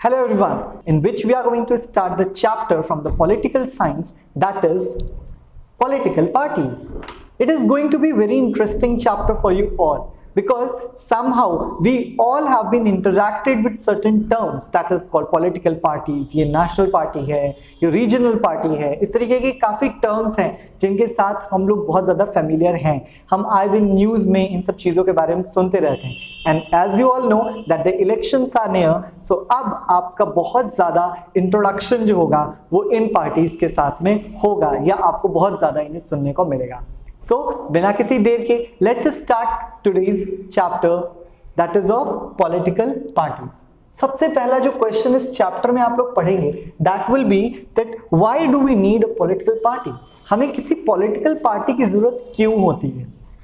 Hello everyone, in which we are going to start the chapter from the political science, that is political parties. It is going to be very interesting chapter for you all because somehow we all have been interacted with certain terms that is called political parties. ये national party है, ये regional party है, इस तरीके के काफ़ी terms हैं जिनके साथ हम लोग बहुत ज़्यादा familiar हैं. हम आए दिन news में इन सब चीज़ों के बारे में सुनते रहते हैं. And as you all know that the elections are near, so अब आपका बहुत ज़्यादा introduction जो होगा वो इन parties के साथ में होगा या आपको बहुत ज़्यादा इन्हें सुनने को मिलेगा. So बिना किसी देर के let's start today's chapter that is of political parties. सबसे पहला जो क्वेश्चन इस चैप्टर में आप लोग पढ़ेंगे that will be that why do we need a political party? हमें किसी पॉलिटिकल पार्टी की जरूरत क्यों होती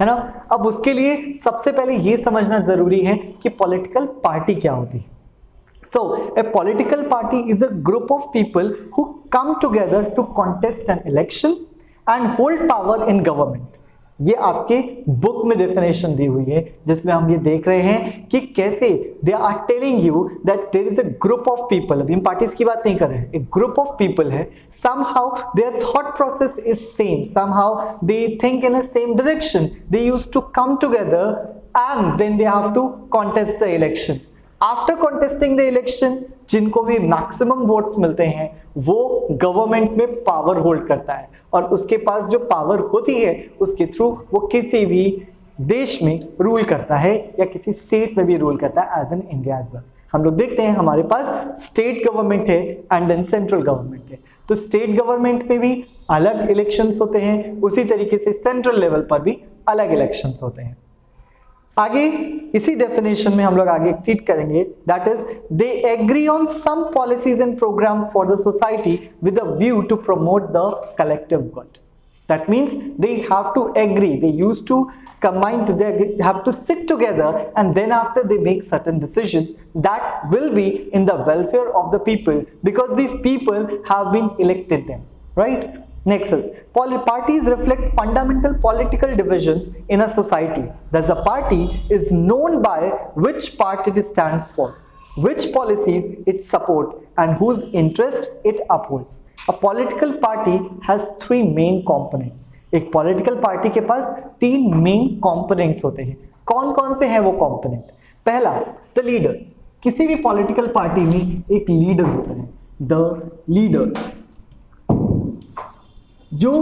है ना? अब उसके लिए सबसे पहले ये समझना जरूरी है कि पॉलिटिकल पार्टी क्या होती है. So a political party is a group of people who come together to contest an election and hold power in government. ये आपके बुक में डेफिनेशन दी हुई है जिसमें हम ये देख रहे हैं कि कैसे they are telling you that there is a group of people. अभी हम पार्टीज की बात नहीं कर रहे हैं, एक ग्रुप ऑफ पीपल है. Somehow their thought process is same, somehow they think in a same direction, they used to come together and then they have to contest the election. After contesting the election जिनको भी maximum votes मिलते हैं वो government में power hold करता है और उसके पास जो पावर होती है उसके थ्रू वो किसी भी देश में रूल करता है या किसी स्टेट में भी रूल करता है as in India as well. हम लोग देखते हैं हमारे पास स्टेट गवर्नमेंट है एंड देन सेंट्रल गवर्नमेंट है. तो स्टेट गवर्नमेंट में भी अलग इलेक्शंस होते हैं, उसी तरीके से सेंट्रल लेवल पर भी अलग इलेक्शंस होते हैं. आगे इसी डेफिनेशन में हम लोग आगे एक्सीड करेंगे that is they agree on some policies and programmes for the society with a view to promote the collective good. That means they have to agree, they used to combine, they have to sit together and then after they make certain decisions that will be in the welfare of the people because these people have been elected them, right? Next is parties reflect fundamental political divisions in a society. Thus, a party is known by which part it stands for, which policies it supports, and whose interest it upholds. A political party has three main components. एक political party के पास तीन main components होते हैं. कौन कौन से हैं वो कंपोनेंट? पहला, द लीडर्स. किसी भी पॉलिटिकल पार्टी में एक लीडर होता है, द लीडर्स, जो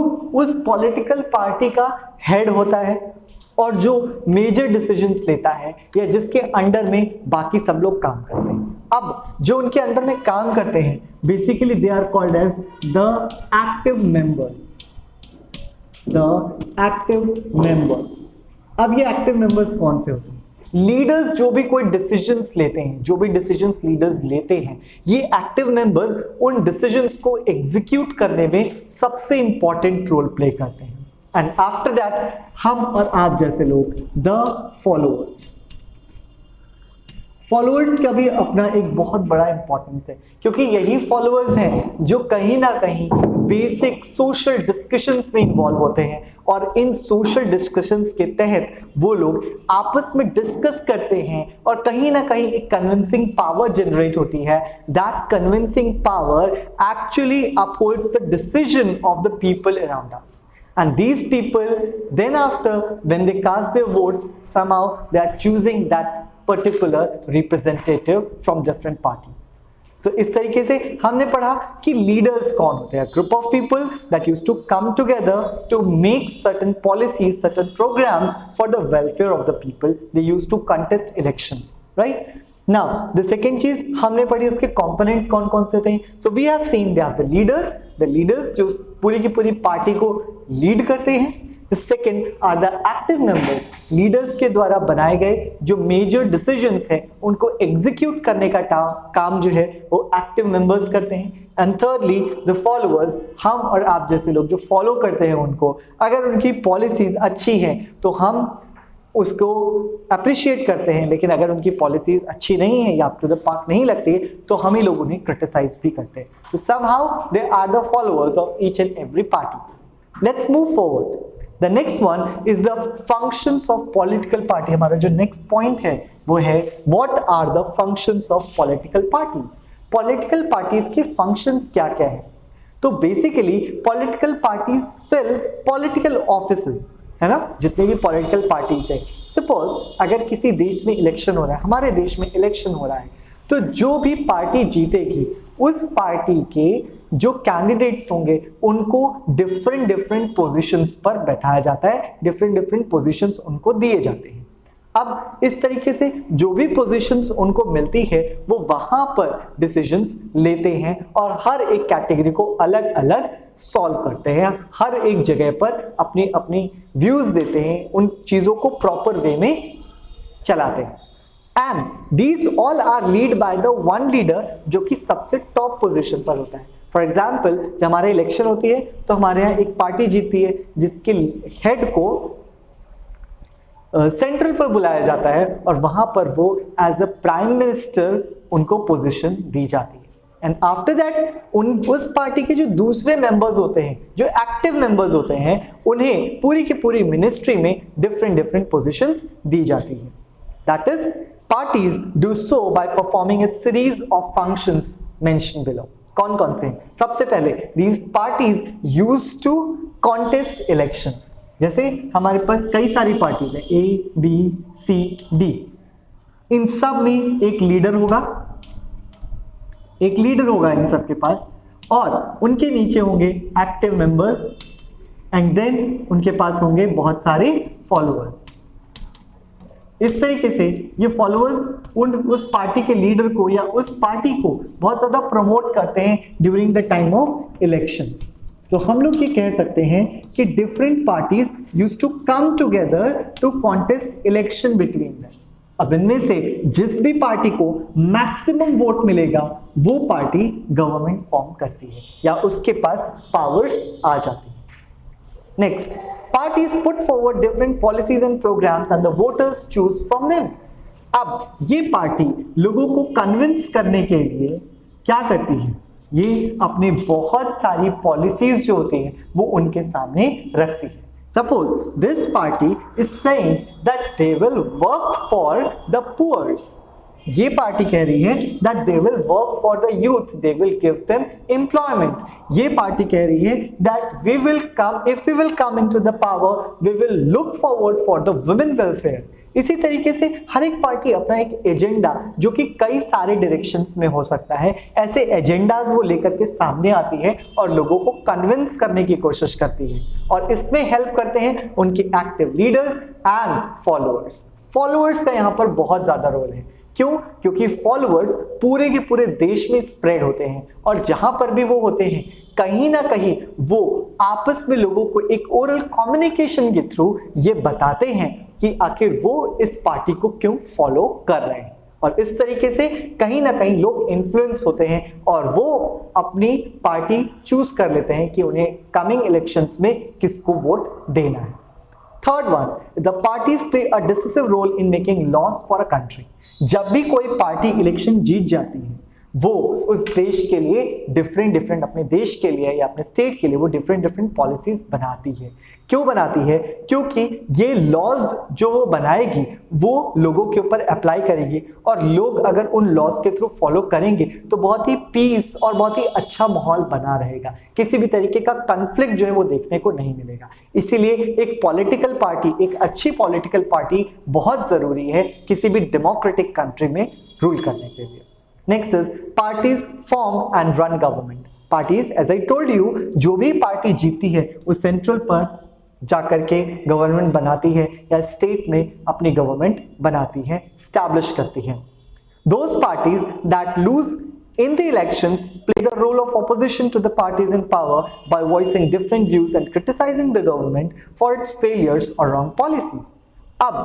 उस पॉलिटिकल पार्टी का हेड होता है और जो मेजर डिसीजंस लेता है या जिसके अंडर में बाकी सब लोग काम करते हैं. अब जो उनके अंडर में काम करते हैं basically they are called as the active members. The active member. अब ये एक्टिव मेंबर्स कौन से होते हैं? लीडर्स जो भी कोई डिसीजंस लेते हैं, जो भी डिसीजंस लीडर्स लेते हैं, ये एक्टिव मेंबर्स उन डिसीजंस को एग्जीक्यूट करने में सबसे इंपॉर्टेंट रोल प्ले करते हैं. एंड आफ्टर दैट हम और आप जैसे लोग द फॉलोअर्स. फॉलोअर्स का भी अपना एक बहुत बड़ा इंपॉर्टेंस है क्योंकि यही फॉलोअर्स हैं जो कहीं ना कहीं बेसिक सोशल डिस्कशंस में इन्वॉल्व होते हैं और इन सोशल डिस्कशंस के तहत वो लोग आपस में डिस्कस करते हैं और कहीं ना कहीं एक कन्विंसिंग पावर जनरेट होती है. That convincing power actually upholds the decision of the people around us. And these people then after when they cast their votes somehow they are choosing that particular representative from different parties. So इस तरीके से हमने पढ़ा कि leaders कौन होते हैं. Group of people that used to come together to make certain policies, certain programmes for the welfare of the people. They used to contest elections, right? Now the second चीज हमने पढ़ी उसके कंपोनेंट्स कौन कौन से होते हैं. So we have seen they are the leaders जो पूरी की पूरी पार्टी को लीड करते हैं. The second are the active members, leaders के द्वारा बनाए गए जो मेजर डिसीजंस हैं उनको एग्जीक्यूट करने का काम जो है वो एक्टिव मेंबर्स करते हैं. एंड थर्डली द फॉलोअर्स, हम और आप जैसे लोग जो फॉलो करते हैं उनको, अगर उनकी पॉलिसीज अच्छी हैं तो हम उसको अप्रिशिएट करते हैं, लेकिन अगर उनकी पॉलिसीज अच्छी नहीं है या अप टू द मार्क नहीं लगती तो हम ही लोग उन्हें क्रिटिसाइज भी करते हैं. तो somehow they are the followers of each and every party. Let's move forward. The next one is the functions of political party. हमारा जो next point है वो है what are the functions of political parties. Political parties के functions क्या क्या है। तो basically political parties fill political offices, है ना, जितने भी पॉलिटिकल पार्टीज है। सपोज अगर किसी देश में इलेक्शन हो रहा है, हमारे देश में इलेक्शन हो रहा है, तो जो भी पार्टी जीतेगी उस पार्टी के जो कैंडिडेट्स होंगे उनको डिफरेंट डिफरेंट पोजीशंस पर बैठाया जाता है, डिफरेंट डिफरेंट पोजीशंस उनको दिए जाते हैं। अब इस तरीके से जो भी पोजीशंस उनको मिलती है वो वहां पर डिसीजंस लेते हैं और हर एक कैटेगरी को अलग अलग सॉल्व करते हैं, हर एक जगह पर अपनी अपनी व्यूज देते हैं, उन चीजों को प्रॉपर वे में चलाते हैं। And these all are lead by the one leader जो कि सबसे टॉप पोजीशन पर होता है। फॉर एग्जाम्पल जब हमारे इलेक्शन होती है तो हमारे यहाँ एक पार्टी जीतती है जिसके हेड को सेंट्रल पर बुलाया जाता है और वहां पर वो एज अ प्राइम मिनिस्टर उनको पोजीशन दी जाती है। एंड आफ्टर दैट उस पार्टी के जो दूसरे मेंबर्स होते हैं, जो एक्टिव मेंबर्स होते हैं, उन्हें पूरी की पूरी मिनिस्ट्री में डिफरेंट डिफरेंट पोजीशंस दी जाती है। That is parties do so by performing a series of functions mentioned below. कौन कौन से? सबसे पहले these parties used to contest elections. जैसे हमारे पास कई सारी पार्टीज है, ए बी सी डी, इन सब में एक लीडर होगा, एक लीडर होगा इन सब के पास, और उनके नीचे होंगे एक्टिव मेंबर्स एंड देन उनके पास होंगे बहुत सारे फॉलोअर्स। इस तरीके से ये फॉलोअर्स उस पार्टी के लीडर को या उस पार्टी को बहुत ज्यादा प्रमोट करते हैं during the time of elections. तो हम लोग ये कह सकते हैं कि different parties used to come together to contest election between them. अब इनमें से जिस भी पार्टी को मैक्सिमम वोट मिलेगा वो पार्टी गवर्नमेंट फॉर्म करती है या उसके पास पावर्स आ जाती है। Next, parties put forward different policies and programmes and the voters choose from them. अब ये पार्टी लोगों को कन्विंस करने के लिए क्या करती है? ये अपने बहुत सारी पॉलिसीज जो होती हैं वो उनके सामने रखती है। Suppose this party is saying that they will work for the poors. ये पार्टी कह रही है that they will work for the youth, they will give them employment. ये पार्टी कह रही है that we will come, if we will come into the power, we will look forward for the women welfare. इसी तरीके से हर एक party अपना एक एजेंडा जो कि कई सारे डायरेक्शंस में हो सकता है, ऐसे एजेंडाज वो लेकर के सामने आती है और लोगों को कन्विंस करने की कोशिश करती है, और इसमें हेल्प करते हैं उनके active leaders and followers. Followers का यहाँ पर बहुत ज्यादा रोल है। क्यों? क्योंकि फॉलोअर्स पूरे के पूरे देश में स्प्रेड होते हैं और जहां पर भी वो होते हैं कहीं ना कहीं वो आपस में लोगों को एक ओरल कम्युनिकेशन के थ्रू ये बताते हैं कि आखिर वो इस पार्टी को क्यों फॉलो कर रहे हैं, और इस तरीके से कहीं ना कहीं लोग इन्फ्लुएंस होते हैं और वो अपनी पार्टी चूज कर लेते हैं कि उन्हें कमिंग इलेक्शंस में किसको वोट देना है। Third one, the parties play a decisive role in making laws for a country. जब भी कोई पार्टी इलेक्शन जीत जाती है वो उस देश के लिए डिफरेंट अपने देश के लिए या अपने स्टेट के लिए वो डिफरेंट पॉलिसीज बनाती है। क्यों बनाती है? क्योंकि ये लॉज जो वो बनाएगी वो लोगों के ऊपर अप्लाई करेगी, और लोग अगर उन लॉज के थ्रू फॉलो करेंगे तो बहुत ही पीस और बहुत ही अच्छा माहौल बना रहेगा, किसी भी तरीके का कन्फ्लिक्ट जो है वो देखने को नहीं मिलेगा। इसीलिए एक पॉलिटिकल पार्टी, एक अच्छी पॉलिटिकल पार्टी बहुत जरूरी है किसी भी डेमोक्रेटिक कंट्री में रूल करने के लिए। Next is parties form and run government. Parties, as I told you, जो भी पार्टी जीतती है वो सेंट्रल पर जाकर के गवर्नमेंट बनाती है या स्टेट में अपनी गवर्नमेंट बनाती है, स्टैब्लिश करती है। Those parties that lose in the elections play the role of opposition to the parties in power by voicing different views and criticizing the government for its failures or wrong policies. अब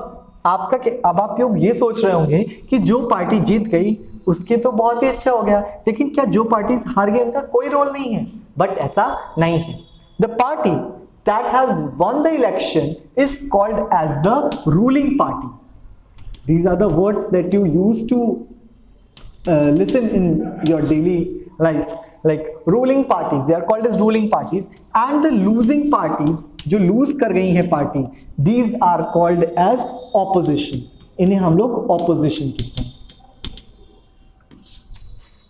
आप लोग ये सोच रहे होंगे कि जो party जीत गई उसके तो बहुत ही अच्छा हो गया, लेकिन क्या जो पार्टी हार गई उनका कोई रोल नहीं है? बट ऐसा नहीं है। The party that has won the election is called as the ruling party. These are the words that you use to listen in your daily life, like ruling parties, they are called as ruling parties, and the losing parties जो lose कर गई है party, these are called as opposition. इन्हें हम लोग opposition कहते हैं।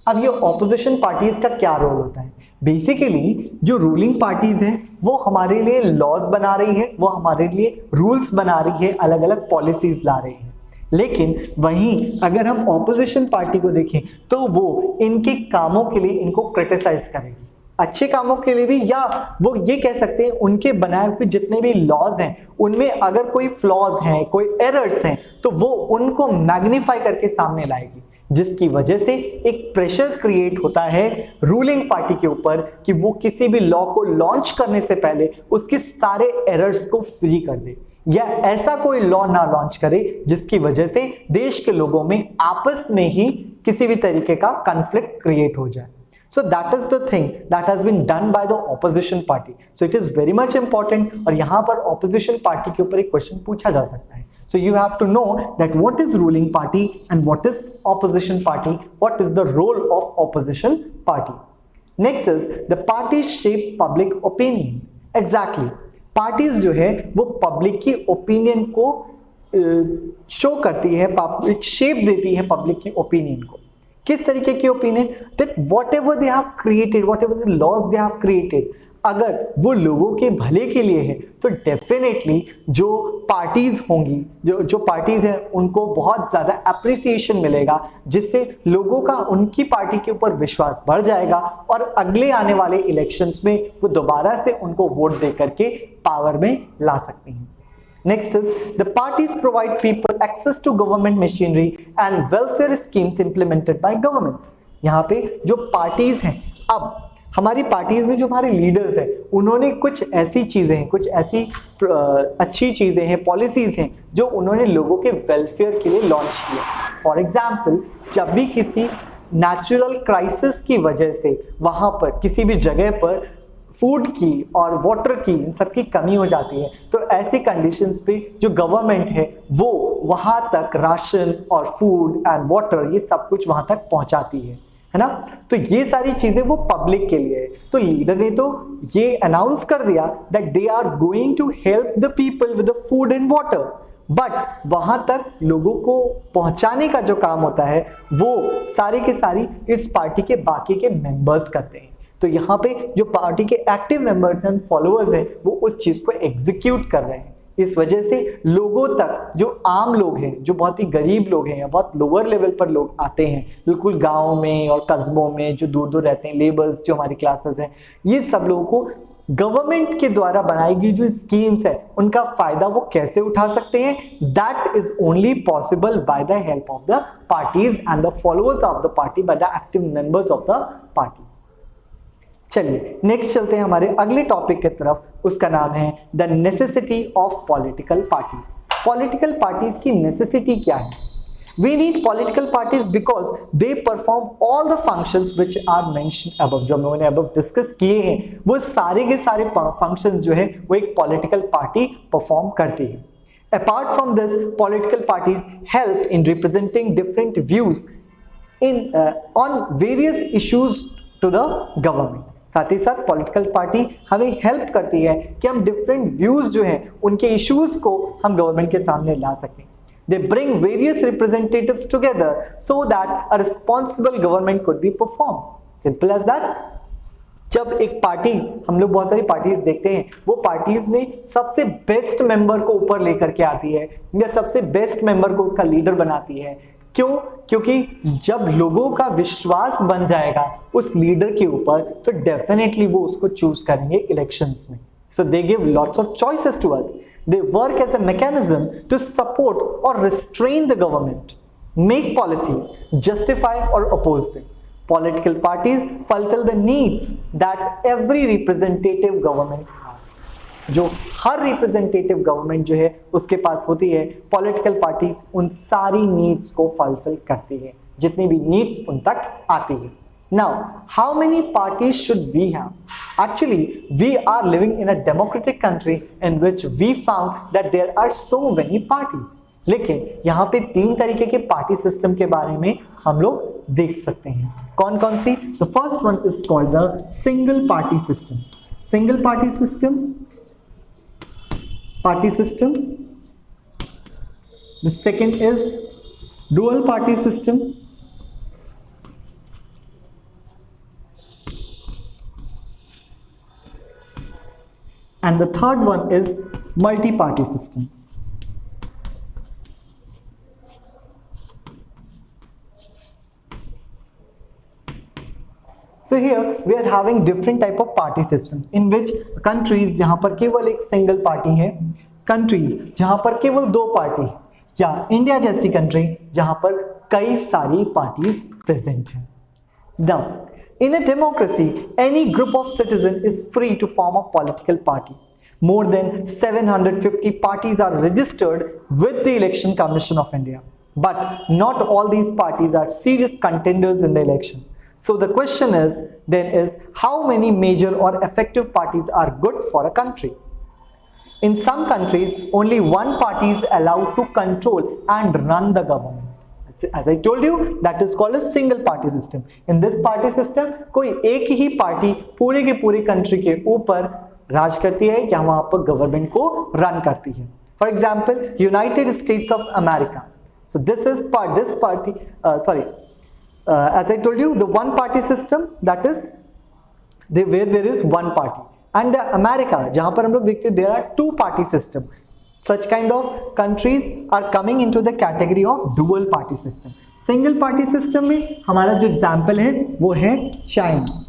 अब ये ऑपोजिशन पार्टीज का क्या रोल होता है? बेसिकली जो रूलिंग पार्टीज हैं वो हमारे लिए लॉज बना रही है, वो हमारे लिए रूल्स बना रही है, अलग अलग पॉलिसीज ला रही है। लेकिन वहीं अगर हम ऑपोजिशन पार्टी को देखें तो वो इनके कामों के लिए इनको क्रिटिसाइज करेगी, अच्छे कामों के लिए भी, या वो ये कह सकते हैं उनके बनाए हुए जितने भी लॉज हैं उनमें अगर कोई फ्लॉज हैं, कोई एरर्स हैं, तो वो उनको मैग्नीफाई करके सामने लाएगी, जिसकी वजह से एक प्रेशर क्रिएट होता है रूलिंग पार्टी के ऊपर कि वो किसी भी लॉ को लॉन्च करने से पहले उसके सारे एरर्स को फ्री कर दे, या ऐसा कोई लॉ ना लॉन्च करे जिसकी वजह से देश के लोगों में आपस में ही किसी भी तरीके का कॉन्फ्लिक्ट क्रिएट हो जाए। So that is the thing that has been done by the opposition party. So it is very much important, और यहाँ पर opposition party के ऊपर एक क्वेश्चन पूछा जा सकता है। So you have to know that what is ruling party and what is opposition party, what is the role of opposition party. Next is the parties shape public opinion. Exactly. Parties जो है वो public की opinion को show करती है, public shape देती है public की ओपिनियन को। किस तरीके की opinion? That whatever they have created, whatever the laws they have created, अगर वो लोगों के भले के लिए है तो डेफिनेटली जो पार्टीज होंगी, जो पार्टीज हैं उनको बहुत ज्यादा अप्रिसिएशन मिलेगा, जिससे लोगों का उनकी पार्टी के ऊपर विश्वास बढ़ जाएगा और अगले आने वाले इलेक्शंस में वो दोबारा से उनको वोट दे करके पावर में ला सकती हैं। Next is the parties provide people access to government machinery and welfare schemes implemented by governments. यहाँ पे जो पार्टीज हैं, अब हमारी पार्टीज में जो हमारे लीडर्स हैं उन्होंने कुछ ऐसी चीजें हैं, कुछ ऐसी अच्छी चीजें हैं, पॉलिसीज हैं जो उन्होंने लोगों के वेलफेयर के लिए लॉन्च किया। फॉर एग्जाम्पल, जब भी किसी नेचुरल क्राइसिस की वजह से वहां पर किसी भी जगह पर फूड की और वाटर की, इन सब की कमी हो जाती है, तो ऐसी कंडीशंस पे जो गवर्नमेंट है वो वहां तक राशन और फूड एंड वाटर ये सब कुछ वहां तक पहुंचाती है ना। तो ये सारी चीजें वो पब्लिक के लिए है। तो लीडर ने तो ये अनाउंस कर दिया that they are going to help the people with the food and water, but वहां तक लोगों को पहुंचाने का जो काम होता है वो सारे के सारी इस पार्टी के बाकी के मेंबर्स करते हैं। तो यहाँ पे जो पार्टी के एक्टिव मेंबर्स एंड फॉलोअर्स हैं वो उस चीज को एग्जीक्यूट कर रहे हैं। इस वजह से लोगों तक, जो आम लोग हैं, जो बहुत ही गरीब लोग हैं या बहुत लोअर लेवल पर लोग आते हैं, बिल्कुल गाँव में और कस्बों में जो दूर दूर रहते हैं, लेबर्स जो हमारी क्लासेस हैं, ये सब लोगों को गवर्नमेंट के द्वारा बनाई गई जो स्कीम्स है उनका फायदा वो कैसे उठा सकते हैं, that is only possible by the help of the parties and the followers of the party, by the active members of the parties. चलिए नेक्स्ट चलते हैं हमारे अगले टॉपिक की तरफ, उसका नाम है the necessity of political parties. Political parties की नेसेसिटी क्या है? We need political parties because they perform all the functions which are mentioned above. जो मैंने अबव डिस्कस किए हैं वो सारे के सारे फंक्शंस जो है वो एक पॉलिटिकल पार्टी परफॉर्म करती है। Apart from this, political parties help in representing different views on various issues to the government. साथ ही साथ पॉलिटिकल पार्टी हमें हेल्प करती है कि हम डिफरेंट व्यूज जो हैं उनके इश्यूज को हम गवर्नमेंट के सामने ला सकें। They bring various representatives together so that a responsible government could be perform. Simple as that. जब एक पार्टी, हम लोग बहुत सारी पार्टीज देखते हैं, वो पार्टीज में सबसे बेस्ट मेंबर को ऊपर लेकर के आती है या सबसे बेस्ट मेंबर को उसका लीडर बनाती है। क्यों? क्योंकि जब लोगों का विश्वास बन जाएगा उस लीडर के ऊपर तो डेफिनेटली वो उसको चूज करेंगे इलेक्शंस में। So they give lots of choices to us. They work as a mechanism to support और restrain the government, make policies, justify और oppose them. Political parties fulfill the needs that every representative government has. जो हर representative government जो है उसके पास होती है, political parties उन सारी नीड्स को फुलफिल करती है, जितनी भी नीड्स उन तक आती है। Now, how many parties should we have? Actually, we are living in a democratic country in which we found that there are so many parties. लेकिन यहाँ पे 3 तरीके के पार्टी सिस्टम के बारे में हम लोग देख सकते हैं। कौन कौन सी? The first one is called the single party system. Single party system. The second is dual party system. and the third one is multi-party system. So here we are having different type of party system in which countries जहां पर केवल एक single party है, countries जहां पर केवल दो party, या इंडिया जैसी कंट्री जहां पर कई सारी पार्टीज प्रेजेंट हैं. Now, in a democracy, any group of citizens is free to form a political party. More than 750 parties are registered with the Election Commission of India. But not all these parties are serious contenders in the election. So the question is how many major or effective parties are good for a country? In some countries, only one party is allowed to control and run the government. As I told you, that is called a single party system. In this party system, कोई एक ही party पूरे के पूरे country के ऊपर राज करती है या वहां पर गवर्नमेंट को रन करती है. For example, United states of America. So this party, as I told you, the one party system, that is where there is one party. And America, जहां पर हम लोग देखते हैं there are two party system. Such kind of countries are coming into the category of dual party system. Single party system में हमारा जो example है वो है China.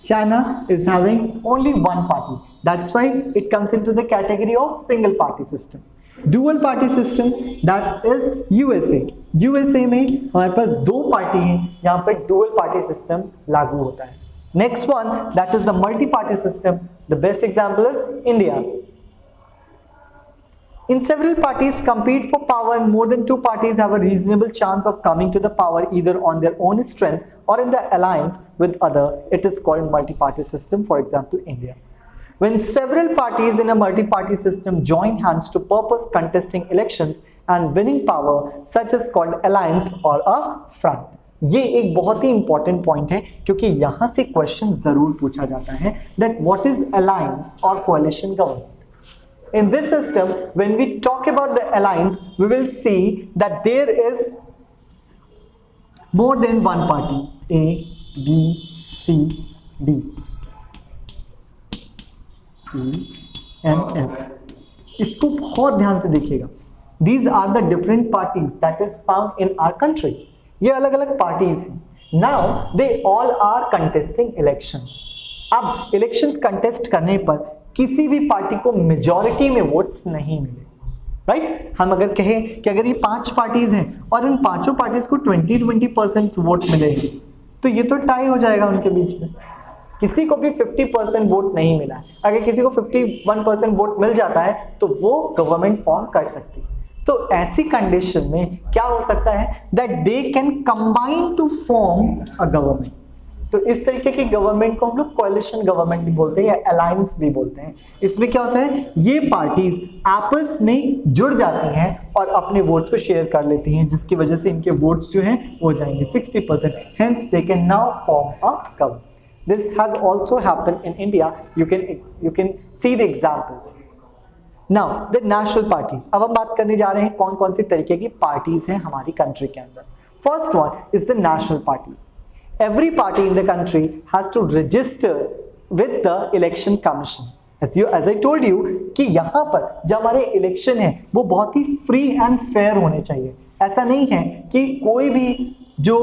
China is having only one party. That's why it comes into the category of single party system. Dual party system, that is USA. USA में हमारे पास दो party हैं, यहाँ पर dual party system लागू होता है. Next one, that is the multi-party system. The best example is India. In several parties compete for power and more than two parties have a reasonable chance of coming to the power either on their own strength or in the alliance with other. It is called multi-party system, for example, India. When several parties in a multi-party system join hands to purpose contesting elections and winning power, such is called alliance or a front. ये एक बहुत ही important point है क्योंकि यहां से question जरूर पूछा जाता है that what is alliance or coalition government. In this system, when we talk about the alliance, we will see that there is more than one party, A, B, C, D, E, and F. इसको बहुत ध्यान से देखिएगा. These are the different parties that is found in our country. ये अलग अलग parties हैं. Now they all are contesting elections. अब इलेक्शंस कंटेस्ट करने पर किसी भी पार्टी को मेजॉरिटी में वोट्स नहीं मिले, राइट? हम अगर कहें कि अगर ये 5 पार्टीज हैं और इन पांचों पार्टीज को 20% वोट मिलेंगे तो ये तो टाई हो जाएगा उनके बीच में. किसी को भी 50% वोट नहीं मिला. अगर किसी को 51% वोट मिल जाता है तो वो गवर्नमेंट फॉर्म कर सकती है. तो ऐसी कंडीशन में क्या हो सकता है that they can combine to form a government. तो इस तरीके की गवर्नमेंट को हम लोग कोalition गवर्नमेंट भी बोलते हैं या अलायंस भी बोलते हैं. इसमें क्या होता है, ये पार्टीज आपस में जुड़ जाती हैं और अपने वोट्स को शेयर कर लेती हैं जिसकी वजह से इनके वोट्स जो हैं हो जाएंगे 60%. Hence they can now form a government. This has also happened in India. You can see the examples. Now the national parties. अब हम बात करने जा रहे हैं कौन कौन सी तरीके की पार्टीज हैं हमारी कंट्री के अंदर. First one is the national parties. Every party in the country has to register with the election commission. As I told you कि यहाँ पर जब हमारे इलेक्शन है वो बहुत ही फ्री एंड फेयर होने चाहिए. ऐसा नहीं है कि कोई भी जो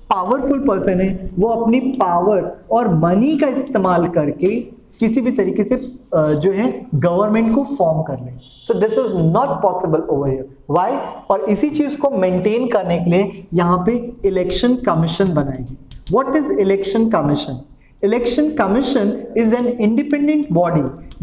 पावरफुल पर्सन है वो अपनी पावर और मनी का इस्तेमाल करके किसी भी तरीके से जो है गवर्नमेंट को फॉर्म कर ले. So this is not possible over here. Why? और इसी चीज को मेंटेन करने के लिए यहाँ पे इलेक्शन कमीशन बनाएगी. What is election commission? Election commission is an independent body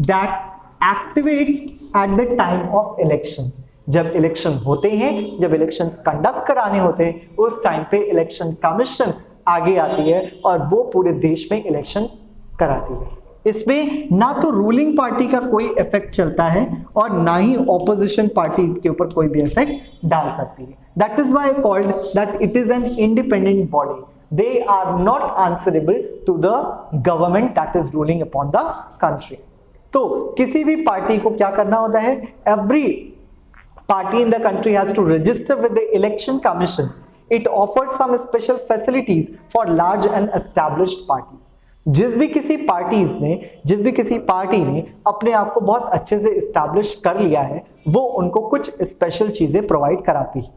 that activates at the time of election. जब इलेक्शन होते हैं, जब इलेक्शंस कंडक्ट कराने होते हैं, उस टाइम पे इलेक्शन कमीशन आगे आती है और वो पूरे देश में इलेक्शन कराती है. इसमें ना तो रूलिंग पार्टी का कोई इफेक्ट चलता है और ना ही ऑपोजिशन पार्टीज के ऊपर कोई भी इफेक्ट डाल सकती है. That is why called that it is an independent body. They are not answerable to the government that is ruling upon the country. तो किसी भी पार्टी को क्या करना होता है, every party in the country has to register with the election commission. It offers some special facilities for large and established parties. जिस भी किसी पार्टी ने अपने आप को बहुत अच्छे से इस्टेब्लिश कर लिया है, वो उनको कुछ स्पेशल चीजें प्रोवाइड कराती है।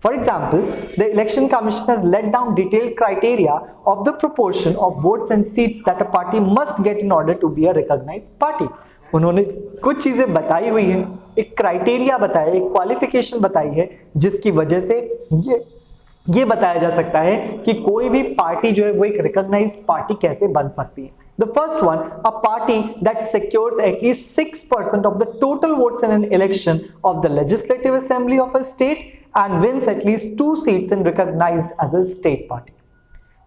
For example, the election commission has let down detailed criteria of the proportion of votes and seats that a party must get in order to be a recognised party. उन्होंने कुछ चीजें बताई हुई है, एक क्राइटेरिया बताया, एक क्वालिफिकेशन बताई है, जिसकी वजह से ये बताया जा सकता है कि कोई भी पार्टी जो है वो एक रिकॉग्नाइज्ड पार्टी कैसे बन सकती है। The first one, a party that secures at least 6% of the total votes in an election of the legislative assembly of a state and wins at least 2 seats and recognized as a state party।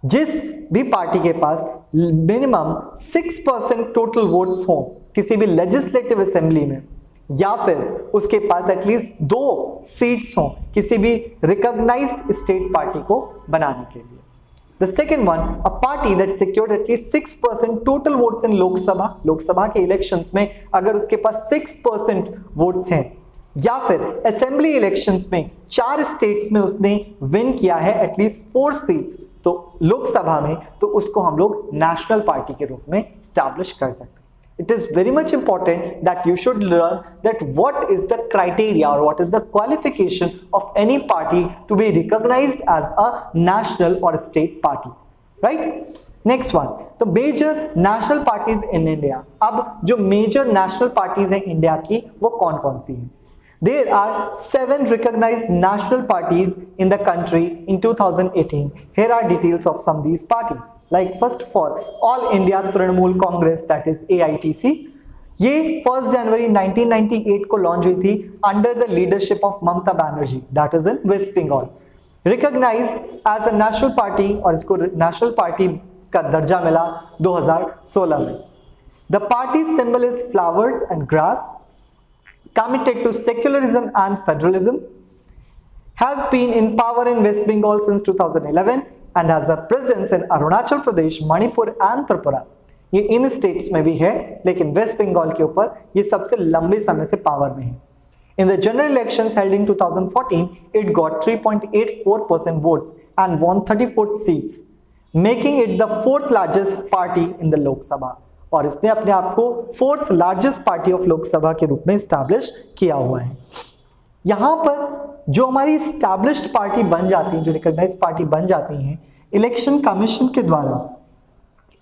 जिस भी party के पास minimum 6% total votes हो किसी भी legislative assembly में, या फिर उसके पास एटलीस्ट 2 सीट्स हो किसी भी रिकॉग्नाइज्ड स्टेट पार्टी को बनाने के लिए। The second one, a party that secured at least 6% total votes in Lok Sabha के इलेक्शंस में अगर उसके पास 6% वोट्स हैं, या फिर असेंबली इलेक्शंस में 4 स्टेट्स में उसने विन किया है एटलीस्ट 4 सीट्स तो लोकसभा में, तो उसको हम लोग नेशनल पार्टी के रूप में स्टैब्लिश कर सकते हैं। It is very much important that you should learn that what is the criteria or what is the qualification of any party to be recognized as a national or state party, right? Next one, the major national parties in India। अब जो major national parties हैं India की वो कौन कौन सी हैं? There are 7 recognized national parties in the country in 2018. Here are details of some of these parties. Like first of all India Trinamool Congress, that is AITC। ये 1 जनवरी 1998 को launch हुई थी under the leadership of Mamata Banerjee, that is in West Bengal। Recognized as a national party और इसको national party का दर्जा मिला 2016 में। The party's symbol is flowers and grass। Committed to secularism and federalism, has been in power in West Bengal since 2011 and has a presence in Arunachal Pradesh, Manipur and Tripura। ये इन states में भी है, लेकिन waste Bengal के ऊपर ये सबसे लंबे समय से पावर में है। In the general elections held in 2014, it got 3.84% votes and won 34 seats, making it the 4th largest party in the Lok Sabha। और इसने अपने आप को 4th largest party of Lok Sabha के रूप में स्टैब्लिश किया हुआ है। यहां पर जो हमारी स्टैब्लिश्ड पार्टी बन जाती है, जो रिकॉग्नाइज्ड पार्टी बन जाती हैं, इलेक्शन कमीशन के द्वारा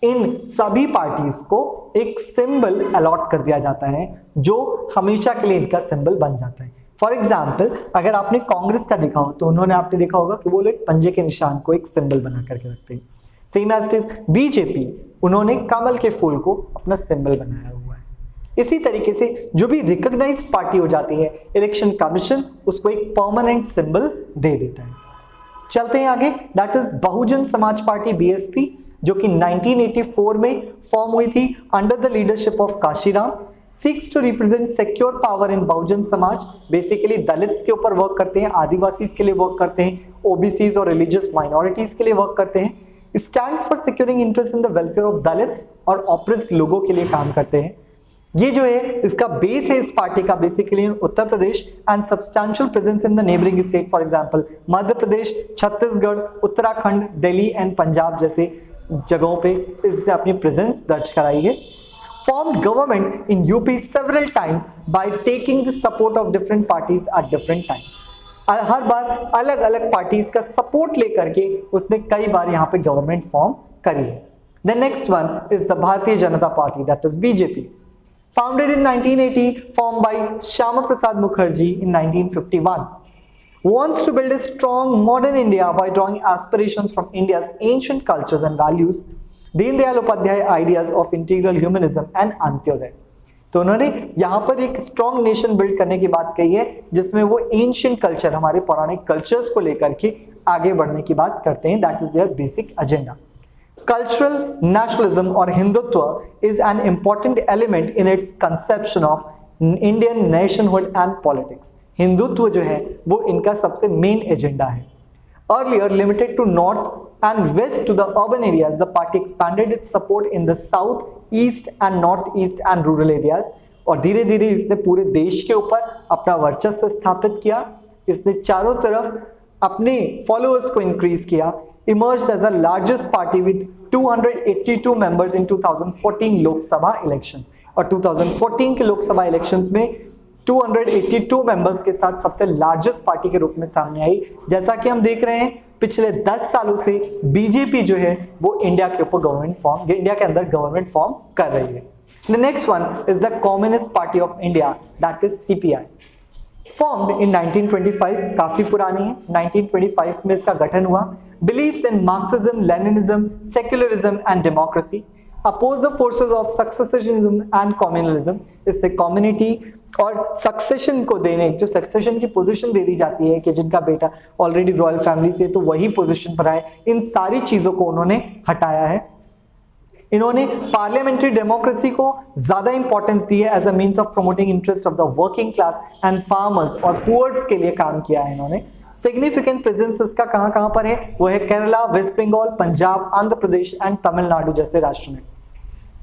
इन सभी पार्टीज को एक सिंबल अलॉट कर दिया जाता है जो हमेशा के लिए इनका सिंबल बन जाता है। फॉर एग्जाम्पल, अगर आपने कांग्रेस का देखा हो तो उन्होंने आपने देखा होगा कि वो लोग पंजे के निशान को एक सिंबल बना करके रखते हैं। Same as it is BJP, उन्होंने कमल के फूल को अपना सिंबल बनाया हुआ है। इसी तरीके से जो भी रिकॉग्नाइज्ड पार्टी हो जाती है, इलेक्शन कमीशन उसको एक परमानेंट सिंबल दे देता है। चलते हैं आगे, that is Bahujan Samaj party BSP, जो कि 1984 में फॉर्म हुई थी under the leadership of Kanshi Ram. Seeks to represent secure power in Bahujan Samaj. Basically Dalits के ऊपर वर्क करते हैं, आदिवासीज के लिए वर्क करते हैं, ओबीसीज और रिलीजियस माइनॉरिटीज के लिए वर्क करते हैं। Stands for securing interest in the welfare of Dalits और ऑप्रेस्ड लोगों के लिए काम करते हैं। ये जो है इसका बेस है इस पार्टी का basically Uttar Pradesh and substantial presence in the neighbouring state, for example Madhya Pradesh, Chhattisgarh, Uttarakhand, Delhi and Punjab जैसे जगहों पे इससे अपनी प्रेजेंस दर्ज कराई है। Formed government in UP several times by taking the support of different parties at different times। हर बार अलग अलग पार्टीज का सपोर्ट लेकर के उसने कई बार यहाँ पे गवर्नमेंट फॉर्म करी है। The next one is the Bharatiya Janata Party, that is BJP, founded in 1980, formed by Shyama Prasad Mukherjee in 1951, wants to build a strong modern India by drawing aspirations from India's ancient cultures and values, Deendayal Upadhyaya ideas of integral humanism and Antyodaya. तो उन्होंने यहाँ पर एक strong nation build करने की बात कही है, जिसमें वो एंशिएंट कल्चर, हमारे पौराणिक कल्चर्स को लेकर के आगे बढ़ने की बात करते हैं। That is their basic agenda. Cultural nationalism और Hindutva is an important element in its conception of Indian nationhood and politics. Hindutva जो है वो इनका सबसे मेन एजेंडा है। Earlier limited to north and west to the urban areas, the party expanded its support in the south, east and northeast and rural areas। और धीरे धीरे इसने पूरे देश के ऊपर अपना वर्चस्व स्थापित किया। इसने चारों तरफ अपने फॉलोअर्स को इंक्रीज किया। emerged as the largest party with 282 members in 2014 Lok Sabha elections, और 2014 के लोकसभा इलेक्शंस में 282 मेंबर्स के साथ सबसे लार्जेस्ट पार्टी के रूप में सामने आई। जैसा कि हम देख रहे हैं पिछले 10 सालों से बीजेपी जो है वो इंडिया के अंदर गवर्नमेंट फॉर्म कर रही है। The next one is the Communist Party of India, that is CPI. Formed in 1925, काफी पुरानी है, 1925 में इसका गठन हुआ। Believes in Marxism, Leninism, secularism and democracy. Oppose the forces of successionism and communalism. इससे कम्युनिटी और सक्सेशन को देने, जो सक्सेशन की पोजीशन दे दी जाती है कि जिनका बेटा ऑलरेडी रॉयल फैमिली से तो वही पोजीशन पर आए, इन सारी चीजों को उन्होंने हटाया है। इन्होंने पार्लियामेंट्री डेमोक्रेसी को ज्यादा इंपॉर्टेंस दी है as a means of promoting interest of the working class and farmers और पुअर्स के लिए काम किया है इन्होंने। सिग्निफिकेंट प्रेजेंस इसका कहां पर है, वो है केरला, वेस्ट बंगाल, पंजाब, आंध्र प्रदेश एंड तमिलनाडु जैसे राष्ट्र में।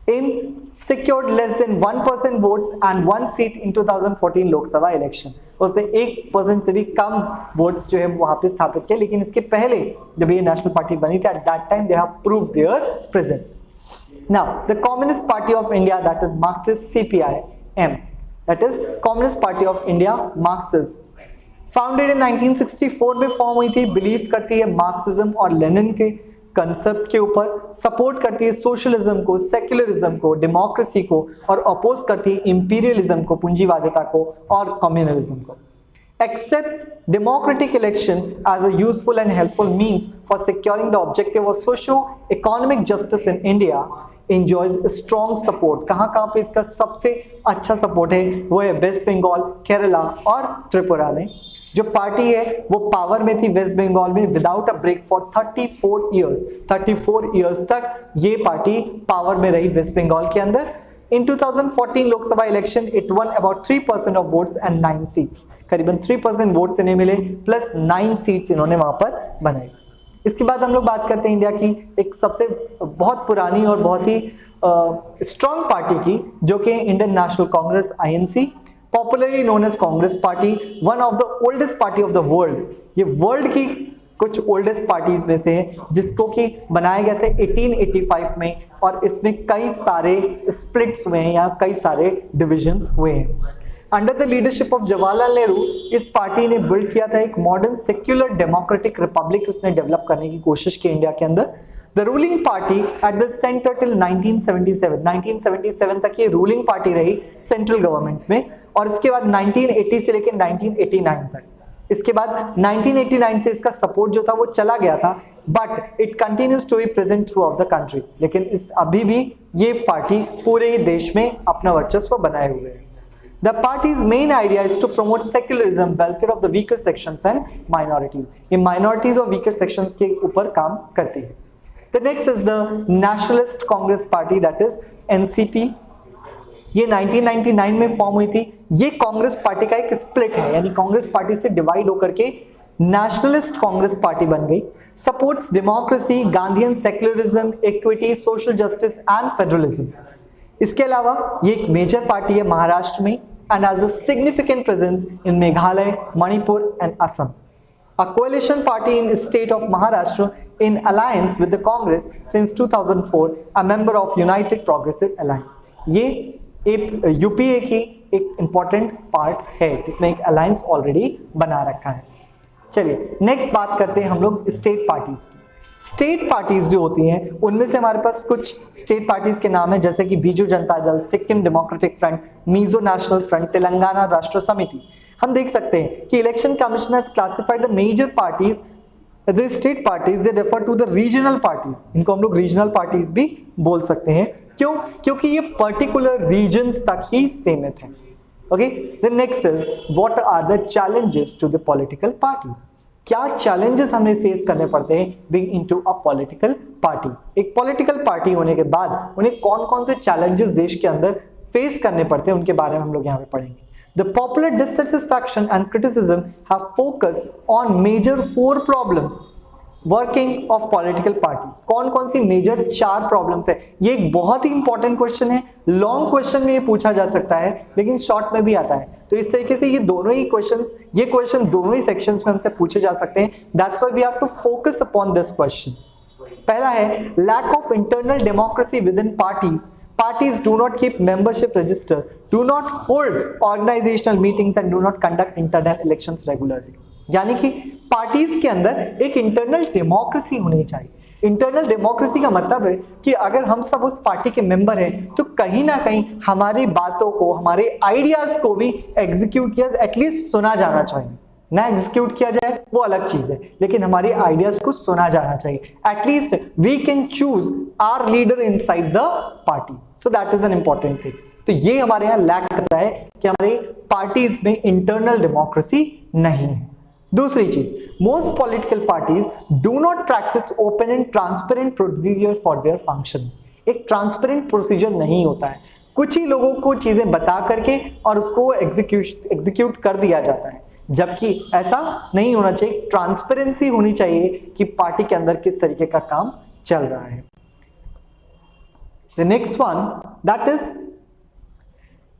In secured less than 1% votes and 1 seat in 2014 Lok इलेक्शन। उसने 1% से भी कम वोट्स जो है वहां पे स्थापित किए, लेकिन इसके पहले जब ये नेशनल पार्टी बनी थी, at that time they have proved there presence. Now, the Communist Party of India, that is Marxist, CPI-M, that is Communist Party of India, Marxist, founded in 1964 में फॉर्म हुई थी। बिलीव करती है Marxism और Lenin के concept के ऊपर, support करती है सोशलिज्म को, सेक्युलरिज्म को, डेमोक्रेसी को, और अपोज करती है इंपीरियलिज्म को, पूंजीवादिता को और कम्युनलिज्म को। Accept democratic election as a useful and helpful means for securing the objective of socio-economic justice in India, enjoys strong support। कहाँ पे इसका सबसे अच्छा सपोर्ट है, वो है वेस्ट बंगाल, केरला और त्रिपुरा में। जो पार्टी है वो पावर में थी वेस्ट बंगाल में without a break for 34 years तक ये पार्टी पावर में रही वेस्ट बंगाल के अंदर। In 2014 Lok election it won about 3% of votes and 9 seats, करीबन 3% वोट्स इन्हें मिले प्लस 9 सीट्स इन्होंने वहां पर बनाई। इसके बाद हम लोग बात करते हैं इंडिया की एक सबसे बहुत पुरानी और बहुत ही स्ट्रॉन्ग पार्टी की, जो कि Indian National Congress INC, popularly known as Congress party, one of the oldest party of the world. ये वर्ल्ड की कुछ ओल्डेस्ट पार्टीज में से है, जिसको कि बनाया गया था 1885 में, और इसमें कई सारे स्प्लिट्स हुए हैं या कई सारे डिविजन्स हुए हैं। Under the leadership of Jawaharlal Nehru इस पार्टी ने बिल्ड किया था एक मॉडर्न सेक्युलर डेमोक्रेटिक रिपब्लिक, उसने डेवलप करने की कोशिश की इंडिया के अंदर। The ruling party at the centre till 1977 तक ये रूलिंग पार्टी रही सेंट्रल गवर्नमेंट में, और इसके बाद 1980 से लेकर 1989 तक। इसके बाद 1989 से इसका सपोर्ट जो था वो चला गया था, but it continues to be present throughout the country. लेकिन इस अभी भी ये पार्टी पूरे ही देश में अपना वर्चस्व बनाए हुए है। The party's main idea is to promote secularism, welfare of the weaker sections and minorities. ये minorities और weaker sections के ऊपर काम करती है। The next is the Nationalist Congress Party, that is NCP. ये 1999 में फॉर्म हुई थी। ये कांग्रेस पार्टी का एक स्प्लिट है, यानी कांग्रेस पार्टी से डिवाइड होकर के नेशनलिस्ट कांग्रेस पार्टी बन गई। Supports democracy, Gandhian secularism, equity, social justice and federalism. इसके अलावा ये एक मेजर पार्टी है महाराष्ट्र में and has a significant presence in Meghalaya, Manipur and Assam. A coalition party in the state of Maharashtra in alliance with the Congress since 2004, a member of United Progressive Alliance. ये एक UPA की एक important part है जिसमें एक alliance already बना रखा है। चलिए नेक्स्ट बात करते हैं हम लोग स्टेट पार्टीज की। स्टेट पार्टीज जो होती हैं उनमें से हमारे पास कुछ स्टेट पार्टीज के नाम है, जैसे कि Biju Janata Dal, Sikkim Democratic Front, Mizo National Front, Telangana Rashtra Samithi. हम देख सकते हैं कि Election commission has classified the major parties, the state parties, they refer to the regional parties. इनको हम लोग रीजनल पार्टीज भी बोल सकते हैं। क्यों? क्योंकि ये पर्टिकुलर रीजन्स तक ही सीमित है। Okay, the next is what are the challenges to the political parties. क्या चैलेंजेस हमें फेस करने पड़ते हैं being into a political party. एक पॉलिटिकल पार्टी होने के बाद उन्हें कौन कौन से चैलेंजेस देश के अंदर फेस करने पड़ते हैं उनके बारे में हम लोग यहाँ पे पढ़ेंगे। The popular dissatisfaction and criticism have focused on major 4 problems working of political parties, कौन कौन सी मेजर 4 प्रॉब्लम्स है। ये एक बहुत ही इंपॉर्टेंट क्वेश्चन है, लॉन्ग क्वेश्चन में ये पूछा जा सकता है लेकिन शॉर्ट में भी आता है। तो इस तरीके से ये दोनों ही क्वेश्चंस, ये क्वेश्चन दोनों ही सेक्शंस में हमसे पूछे जा सकते हैं। That's why we have to focus upon this question. पहला है lack of internal democracy within parties, parties do not keep membership register, do not hold organizational meetings and do not conduct internal elections regularly। यानी कि parties के अंदर एक internal democracy होनी चाहिए। Internal democracy का मतलब है कि अगर हम सब उस पार्टी के मेंबर हैं तो कहीं ना कहीं हमारी बातों को, हमारे आइडियाज को भी एग्जीक्यूट किया, एटलीस्ट सुना जाना चाहिए। ना एग्जीक्यूट किया जाए वो अलग चीज है, लेकिन हमारे आइडियाज को सुना जाना चाहिए। At least we can choose our leader inside the party, so that is an important thing. तो ये हमारे यहाँ लैक करता है कि हमारे पार्टीज में इंटरनल डेमोक्रेसी नहीं है। दूसरी चीज, most political parties do not practice open and transparent procedure for their function. एक ट्रांसपेरेंट प्रोसीजर नहीं होता है, कुछ ही लोगों को चीजें बता करके और उसको एग्जीक्यूट कर दिया जाता है, जबकि ऐसा नहीं होना चाहिए। ट्रांसपेरेंसी होनी चाहिए कि पार्टी के अंदर किस तरीके का काम चल रहा है। The next one, that is,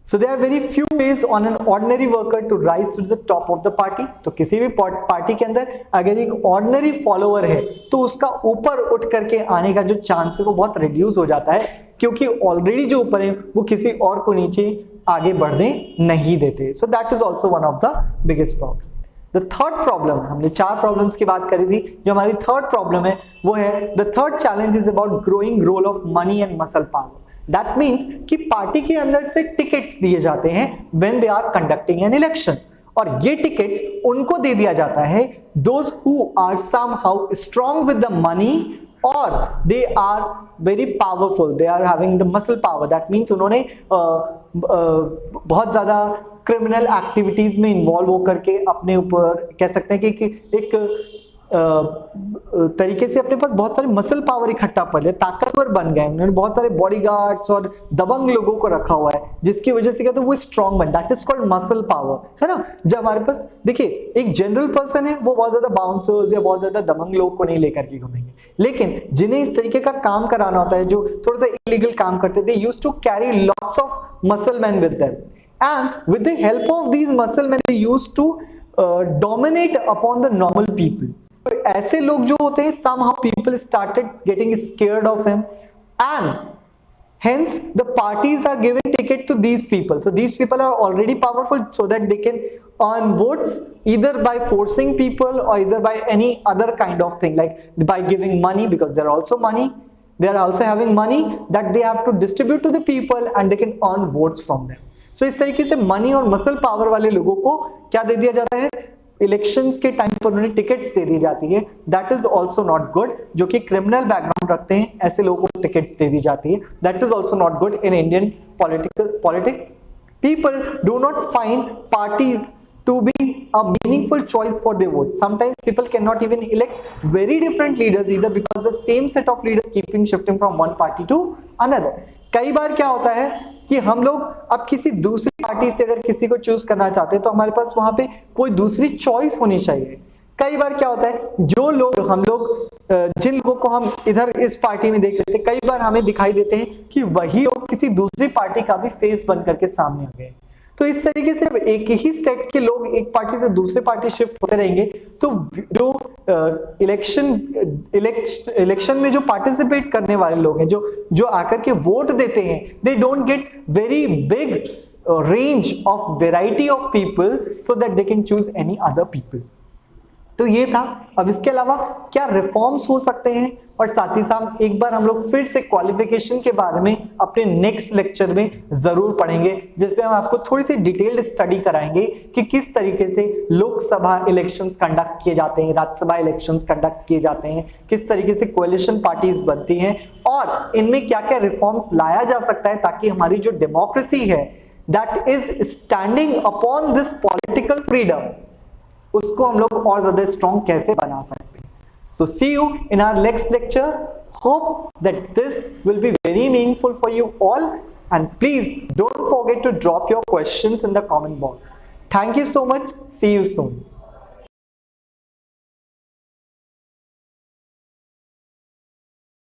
so there are very few ways on an ordinary worker to rise to the top of the party। तो किसी भी पार्टी के अंदर अगर एक ऑर्डिनरी फॉलोअर है तो उसका ऊपर उठ करके आने का जो चांस है वो बहुत रिड्यूस हो जाता है, क्योंकि ऑलरेडी जो ऊपर है वो किसी और को नीचे आगे बढ़ने नहीं देते। सो that is also one of the biggest problem. The third problem, हमने 4 प्रॉब्लम्स की बात करी थी, जो हमारी थर्ड प्रॉब्लम है वो है the third challenge is about growing role of money and muscle power. That means कि पार्टी के अंदर से टिकट्स दिए जाते हैं when they are conducting an election, और ये टिकट्स उनको दे दिया जाता है those who are somehow strong with the money or they are very powerful, they are having the muscle power। that means उन्होंने बहुत ज्यादा क्रिमिनल एक्टिविटीज में इन्वॉल्व होकर के अपने ऊपर कह सकते हैं कि एक तरीके से अपने पास बहुत सारे मसल पावर इकट्ठा कर लिया, ताकतवर बन गए। उन्होंने बहुत सारे बॉडीगार्ड्स और दबंग लोगों को रखा हुआ है, जिसकी वजह से क्या तो वो स्ट्रॉन्ग बन, that is called muscle power, है ना। जब हमारे पास देखिए एक जनरल पर्सन है, वो बहुत ज्यादा बाउंसर्स या बहुत ज्यादा दबंग लोगों को नहीं लेकर के घूमेंगे, लेकिन जिन्हें इस तरीके का काम कराना होता है, जो थोड़ा सा इलीगल काम करते थे, used to carry lots of muscle man with them, and with the help of these muscle man they used to dominate upon the normal people. ऐसे लोग जो होते हैं, somehow people started getting scared of him, and hence the parties are giving ticket to these people। So these people are already powerful, so that they can earn votes either by forcing people or either by any other kind of thing, like by giving money, because they're also money, they are also having money that they have to distribute to the people and they can earn votes from them। So इस तरीके से money और muscle power वाले लोगों को क्या दे दिया जाता है, इलेक्शंस के टाइम पर उन्हें टिकट्स दे दी जाती है। That is also not good. जो कि क्रिमिनल बैकग्राउंड रखते हैं, ऐसे लोगों को टिकट दे दी जाती है। That is also not good in Indian politics. People do not find parties to be a meaningful choice for their vote। Sometimes people cannot even elect very different leaders either, because the same set of leaders keeping shifting from one party to another। कई बार क्या होता है कि हम लोग अब किसी दूसरी पार्टी से अगर किसी को चूज करना चाहते हैं तो हमारे पास वहां पे कोई दूसरी चॉइस होनी चाहिए। कई बार क्या होता है, जो लोग हम लोग जिन लोगों को हम इधर इस पार्टी में देख लेते हैं, कई बार हमें दिखाई देते हैं कि वही लोग किसी दूसरी पार्टी का भी फेस बन करके सामने आ गए। तो इस तरीके से एक ही सेट के लोग एक पार्टी से दूसरे पार्टी शिफ्ट होते रहेंगे, तो जो इलेक्शन में जो पार्टिसिपेट करने वाले लोग हैं, जो आकर के वोट देते हैं, they don't get very big range of variety of people so that they can choose any other people. तो ये था। अब इसके अलावा क्या रिफॉर्म्स हो सकते हैं, और साथ ही साथ एक बार हम लोग फिर से क्वालिफिकेशन के बारे में अपने नेक्स्ट लेक्चर में जरूर पढ़ेंगे, जिसमें हम आपको थोड़ी सी डिटेल्ड स्टडी कराएंगे कि किस तरीके से लोकसभा इलेक्शंस कंडक्ट किए जाते हैं, राज्यसभा इलेक्शंस कंडक्ट किए जाते हैं, किस तरीके से कोएलिशन पार्टीज बनती हैं, और इनमें क्या क्या रिफॉर्म्स लाया जा सकता है, ताकि हमारी जो डेमोक्रेसी है that is standing upon this political freedom, उसको हम लोग और ज्यादा स्ट्रॉन्ग कैसे बना सकते हैं। So see you in our next lecture. Hope that this will be very meaningful for you all, and please don't forget to drop your questions in the comment box. Thank you so much. See you soon.